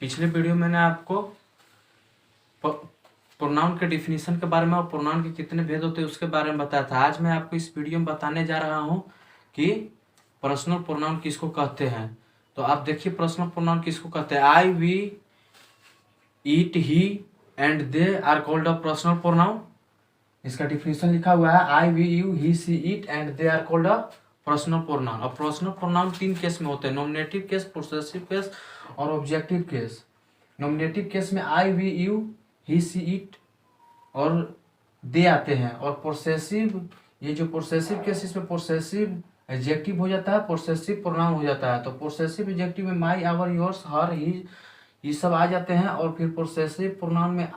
पिछले वीडियो में मैंने आपको प्रोनाउन के डिफिनीशन के बारे में और प्रोनाउन के कितने भेद होते हैं उसके बारे में बताया था। आज मैं आपको इस वीडियो में बताने जा रहा हूँ कि पर्सनल प्रोनाउन किसको कहते हैं। तो आप देखिए पर्सनल प्रोनाउन किसको कहते हैं। I, we, it, he and they are called a personal pronoun. इसका डिफिनीशन लिखा हुआ है I, we, you, he, she, it and they are called a personal pronoun. और पर्सनल प्रोनाउन 3 केस में होते हैं, नॉमिनेटिव केस, पोसेसिव केस और objective case. Nominative case में I, we, you, he, she, it और दे आते हैं। और पोसेसिव, ये जो पोसेसिव केस, इसमें पोसेसिव एडजेक्टिव हो जाता है, पोसेसिव प्रोनाउन हो जाता है। तो पोसेसिव एडजेक्टिव में माई, आवर, योर्स, हर, ही, ये सब आ जाते हैं। और फिर पोसेसिव प्रोनाउन में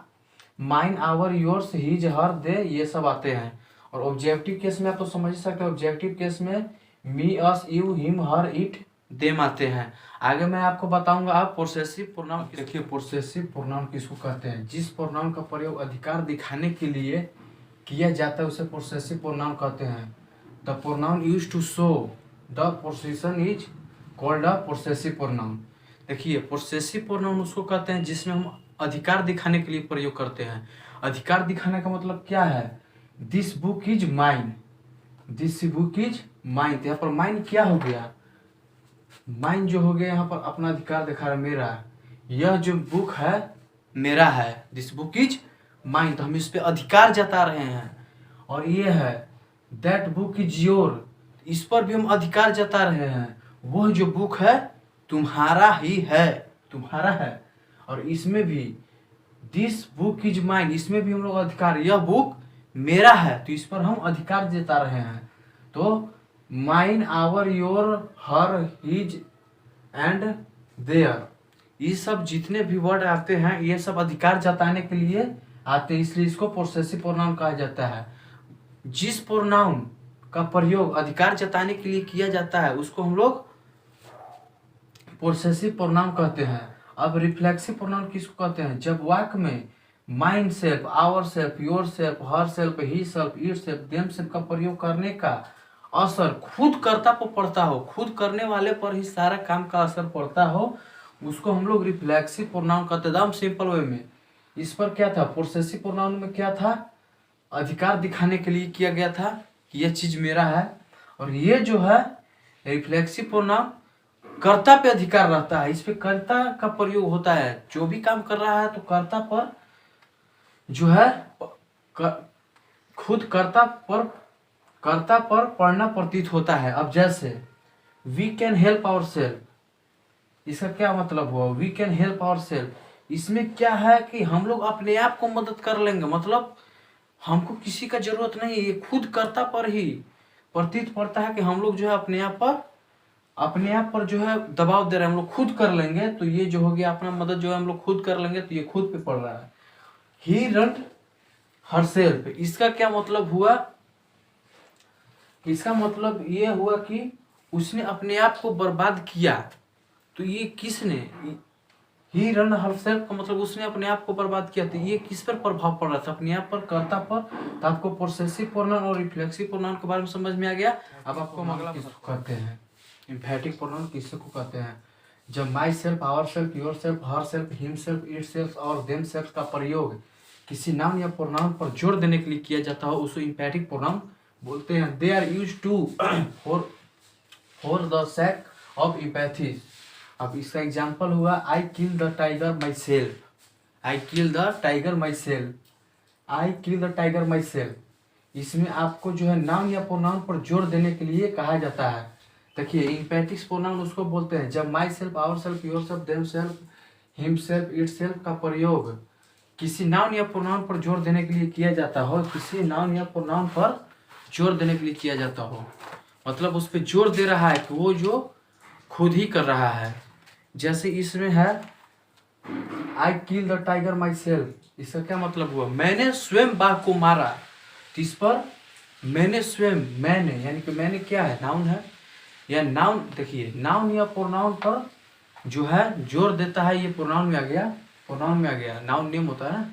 माइन, आवर, योर्स, हिज, हर, दे, ये सब आते हैं। और ऑब्जेक्टिव केस में आप तो समझ सकते हो, ऑब्जेक्टिव केस में me, us, you, him, her, it, them आते हैं। आगे मैं आपको बताऊंगा आप पोसेसिव प्रोनाउन। देखिए पोसेसिव प्रोनाउन किसको कहते हैं। जिस प्रोनाउन का प्रयोग अधिकार दिखाने के लिए किया जाता है उसे पोसेसिव प्रोनाउन कहते हैं। The pronoun used to show the position is called a possessive pronoun. देखिए पोसेसिव प्रोनाउन उसको कहते हैं जिसमें हम अधिकार दिखाने के लिए प्रयोग करते हैं। अधिकार दिखाने का मतलब क्या है। This book is mine, this book is mine. तो यहाँ पर माइन क्या हो गया, माइन जो हो गया यहाँ पर अपना अधिकार दिखा रहा है, मेरा। यह जो बुक है मेरा है, दिस बुक इज माइन, तो हम इस पे अधिकार जता रहे हैं। और ये है दैट बुक इज योर, इस पर भी हम अधिकार जता रहे हैं। वह जो बुक है तुम्हारा ही है, तुम्हारा है। और इसमें भी दिस बुक इज माइन, इसमें भी हम लोग अधिकार, यह बुक मेरा है, तो इस पर हम अधिकार जता रहे हैं। तो mine, our, your, her, his and their, ये सब जितने भी वर्ड आते हैं ये सब अधिकार जताने के लिए आते हैं, इसलिए इसको पोसेसिव प्रोनाउन कहा जाता है। जिस प्रोनाउन का प्रयोग अधिकार जताने के लिए किया जाता है उसको हम लोग पोसेसिव प्रोनाउन कहते हैं। अब रिफ्लेक्सिव प्रोनाउन किसको कहते हैं। जब वाक्य में mine self, our self, your self, her self, he self, it self, them self का प्रयोग करने का असर खुद कर्ता पर पड़ता हो, खुद करने वाले पर ही सारा काम का असर पड़ता हो, उसको हम लोग रिफ्लेक्सिव प्रोनाउन कहते हैं। एकदम सिंपल वे में। इस पर क्या था, पोसेसिव प्रोनाउन में क्या था, अधिकार दिखाने के लिए किया गया था कि यह चीज मेरा है। और ये जो है रिफ्लेक्सिव प्रोनाउन कर्ता पे अधिकार रहता है, इस पे कर्ता का प्रयोग होता है। जो भी काम कर रहा है तो कर्ता पर जो है खुद कर्ता पर पड़ना प्रतीत होता है। अब जैसे we can help our self, इसका क्या मतलब हुआ, we can help our self, इसमें क्या है कि हम लोग अपने आप को मदद कर लेंगे, मतलब हमको किसी का जरूरत नहीं है, ये खुद कर्ता पर ही प्रतीत पड़ता है कि हम लोग जो है अपने आप पर जो है दबाव दे रहे हैं, हम लोग खुद कर लेंगे। तो ये जो हो गया अपना मदद जो है हम लोग खुद कर लेंगे, तो ये खुद पे पड़ रहा है। ही रन हरसेल्फ, इसका क्या मतलब हुआ, इसका मतलब ये हुआ कि उसने अपने आप को बर्बाद किया। तो ये किसने, ही रन हरसेल्फ का मतलब उसने अपने आप को बर्बाद किया। तो ये किस पर प्रभाव पड़ रहा था, अपने आप पर, कर्ता पर। तो आपको पोसेसिव प्रोनाउन और रिफ्लेक्सिव प्रोनाउन के बारे में समझ में आ गया। अब आपको अगला किसको कहते हैं, एम्फैटिक प्रोनाउन किसको कहते हैं। जब my self, our self, your self, her self, him self, it self और देम सेल्फ का प्रयोग किसी नाउन या प्रोनाउन पर जोर देने के लिए किया जाता हो उसे एम्फैटिक प्रोनाउन बोलते हैं। They are used to for the sake of empathy. अब इसका एग्जांपल हुआ I kill the tiger myself, I kill the tiger myself, I kill the tiger myself. इसमें आपको जो है नाउन या प्रोनाउन पर जोर देने के लिए कहा जाता है। देखिए एम्पैथिक प्रोनाउन उसको बोलते हैं जब my self, our self, your self, them self, him self, it self का प्रयोग किसी नाउन या प्रोनाउन पर जोर देने के लिए किया जाता हो, किसी नाउन या प्रोनाउन पर जोर देने के लिए किया जाता हो, मतलब उस पर जोर दे रहा है कि वो जो खुद ही कर रहा है। जैसे इसमें है I kill the tiger myself, इसका क्या मतलब हुआ, मैंने स्वयं बाघ को मारा। तो इस पर मैंने स्वयं, मैंने यानी कि मैंने क्या है, नाउन है या नाउन। देखिए नाउन या प्रोनाउन पर जो है जोर देता है, ये प्रोनाउन में आ गया, प्रोनाउन में आ गया, नाउन नेम होता है,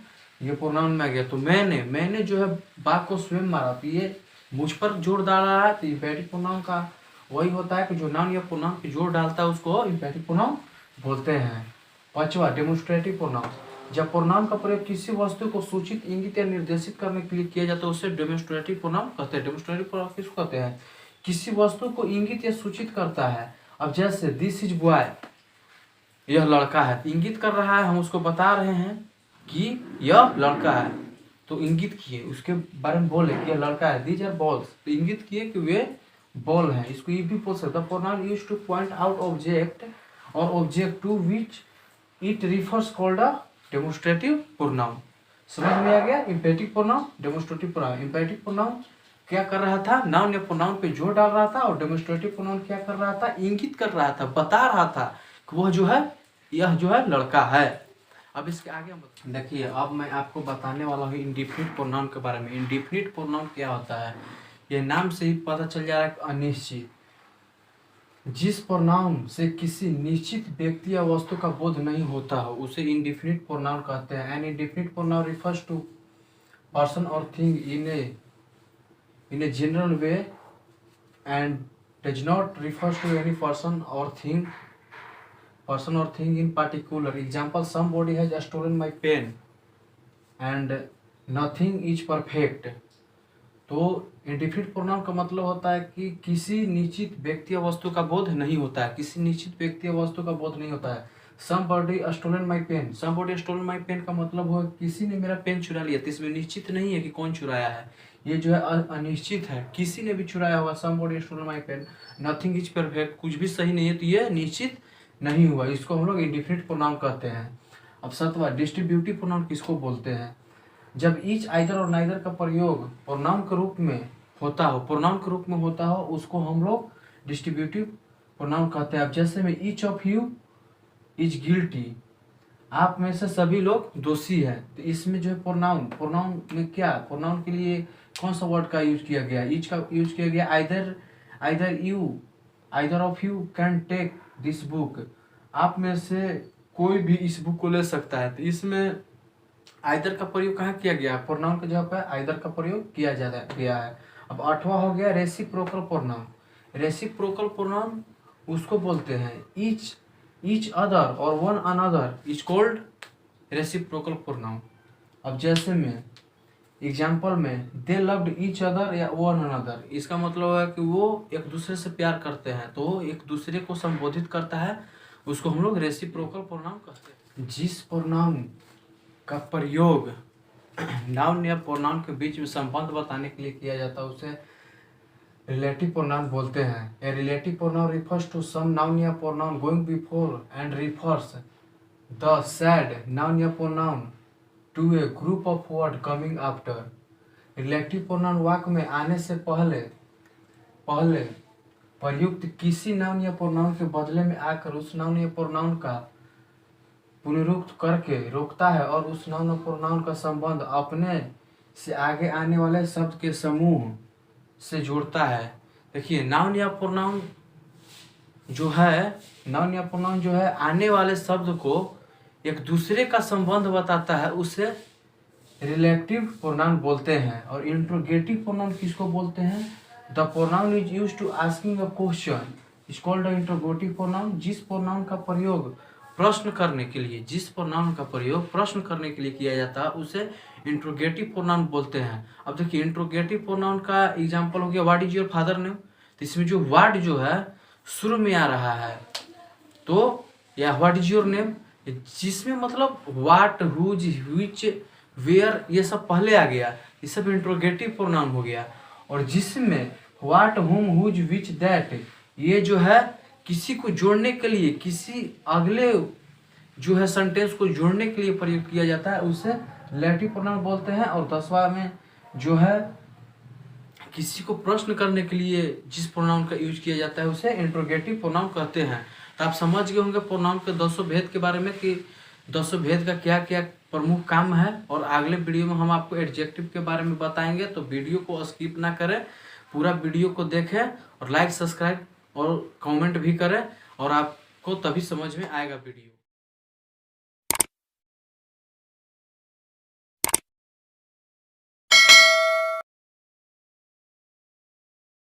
ये प्रोनाउन में आ गया। तो मैंने जो है बाघ को स्वयं मारा, तो ये मुझ पर जोर डाल रहा है। तो एम्फैटिक प्रोनाउन का वही होता है कि जो नाउन या प्रोनाउन पे जोर डालता है उसको एम्फैटिक प्रोनाउन बोलते हैं। पांचवा डेमोन्स्ट्रेटिव प्रोनाउन, जब प्रोनाउन का प्रयोग किसी वस्तु को सूचित, इंगित या निर्देशित करने के लिए किया जाता है उसे डेमोन्स्ट्रेटिव प्रोनाउन कहते हैं। डेमोन्स्ट्रेटिव प्रोनाउन किसको कहते हैं? किसी वस्तु को इंगित या सूचित करता है। अब जैसे दिस इज बॉय, यह लड़का है, इंगित कर रहा है, हम उसको बता रहे हैं कि यह लड़का है, तो इंगित किए, उसके बारे में बोले कि यह लड़का है। दीज आर बॉल्स, तो इंगित किए कि वे बॉल है। इसको ये भी बोल सकता है pronoun used to point out object और object to which it refers called a demonstrative pronoun. समझ में आ गया? Imperative pronoun, demonstrative pronoun. Imperative pronoun क्या कर रहा था? नाउन या प्रोनाउन पे जोर डाल रहा था, और डेमोन्स्ट्रेटिव प्रोनाउन क्या कर रहा था? इंगित कर रहा था, बता रहा था कि वह जो है, यह जो है लड़का है। अब इसके आगे हम देखिए, अब मैं आपको बताने वाला हूँ इंडिफिनिट प्रोनाउन के बारे में। इंडिफिनिट प्रोनाउन क्या होता है? ये नाम से ही पता चल जा रहा है, अनिश्चित। जिस प्रोनाउन से किसी निश्चित व्यक्ति या वस्तु का बोध नहीं होता हो उसे इंडिफिनिट प्रोनाउन कहते हैं। An indefinite pronoun refers to person और thing in a general way and does not refers to any person or thing in particular. Example, somebody has stolen my pen and nothing is perfect. तो indefinite pronoun का मतलब होता है कि किसी निश्चित व्यक्ति या वस्तु का बोध नहीं होता है, किसी निश्चित व्यक्ति या वस्तु का बोध नहीं होता है। somebody stolen my pen, somebody stolen my pen का मतलब हो किसी ने मेरा पेन चुरा लिया, तो इसमें निश्चित नहीं है कि कौन चुराया है, ये जो है अनिश्चित है, किसी ने भी चुराया हुआ। somebody stolen my pen, nothing is perfect, कुछ भी सही नहीं है, तो ये निश्चित नहीं हुआ, इसको हम लोग इंडिफिनिट प्रोनाउन कहते हैं। अब सातवां डिस्ट्रीब्यूटिव प्रोनाउन किसको बोलते हैं? जब ईच, आइदर और नाइदर का प्रयोग प्रोनाउन के रूप में होता हो, उसको हम लोग डिस्ट्रीब्यूटिव प्रोनाउन कहते हैं। अब जैसे में each of you is guilty, आप में से सभी लोग दोषी हैं, तो इसमें जो है प्रोनाउन में क्या, प्रोनाउन के लिए कौन सा वर्ड का यूज किया गया? ईच का यूज किया गया। Either of you can take this book, आप में से कोई भी इस बुक को ले सकता है, तो इसमें आइदर का प्रयोग कहाँ किया गया? प्रोनाउन के जगह पर आइदर का प्रयोग किया गया है। अब आठवां हो गया रेसिप्रोकल प्रोनाउन। रेसिप्रोकल प्रोनाउन उसको बोलते हैं ईच अदर और one another is called reciprocal pronoun. अब जैसे में एग्जाम्पल में दे लव्ड ईच अदर या वन अनदर, इसका मतलब है कि वो एक दूसरे से प्यार करते हैं, तो एक दूसरे को संबोधित करता है, उसको हम लोग रेसिप्रोकल प्रोनाउन कहते हैं। जिस प्रोनाउन का प्रयोग नाउन या प्रोनाउन के बीच में संबंध बताने के लिए किया जाता है उसे रिलेटिव प्रोनाउन बोलते हैं। A relative pronoun refers to some noun या pronoun going before and refers the said noun या pronoun to a group of word coming after. Relative pronoun वाक्य में आने से पहले प्रयुक्त किसी नाउन या प्रोनाउन के बदले में आकर उस नाउन या प्रोनाउन का पुनरुक्त करके रोकता है और उस नाउन और प्रोनाउन का संबंध अपने से आगे आने वाले शब्द के समूह से जोड़ता है। देखिए नाउन या प्रोनाउन जो है आने वाले शब्द को एक दूसरे का संबंध बताता है, उसे रिलेटिव प्रोनाउन बोलते हैं। और इंट्रोगेटिव प्रोनाउन किसको बोलते हैं? The pronoun is used to asking a question is called a interrogative pronoun. जिस प्रोनाउन का प्रयोग प्रश्न करने के लिए किया जाता है उसे इंट्रोगेटिव प्रोनाउन बोलते हैं। अब देखिए इंट्रोगेटिव प्रोनाउन का एग्जांपल हो गया what is your father name, तो इसमें जो वर्ड जो है शुरू में आ रहा है, तो या व्हाट इज योर नेम, जिसमें मतलब व्हाट, हुज, व्हिच, वेयर ये सब पहले आ गया, ये सब इंट्रोगेटिव प्रोनाउन हो गया। और जिसमें व्हाट, हुम, हुज, व्हिच, दैट ये जो है किसी को जोड़ने के लिए, किसी अगले जो है सेंटेंस को जोड़ने के लिए प्रयोग किया जाता है, उसे रिलेटिव प्रोनाउन बोलते हैं। और 10वां में जो है किसी को प्रश्न करने के लिए जिस प्रोनाउन का यूज किया जाता है उसे इंट्रोगेटिव प्रोनाउन कहते हैं। तो आप समझ गए होंगे प्रोनाउन के 200 भेद के बारे में कि 200 भेद का क्या क्या प्रमुख काम है। और अगले वीडियो में हम आपको एडजेक्टिव के बारे में बताएंगे, तो वीडियो को स्किप ना करें, पूरा वीडियो को देखें और लाइक, सब्सक्राइब और कमेंट भी करें, और आपको तभी समझ में आएगा वीडियो।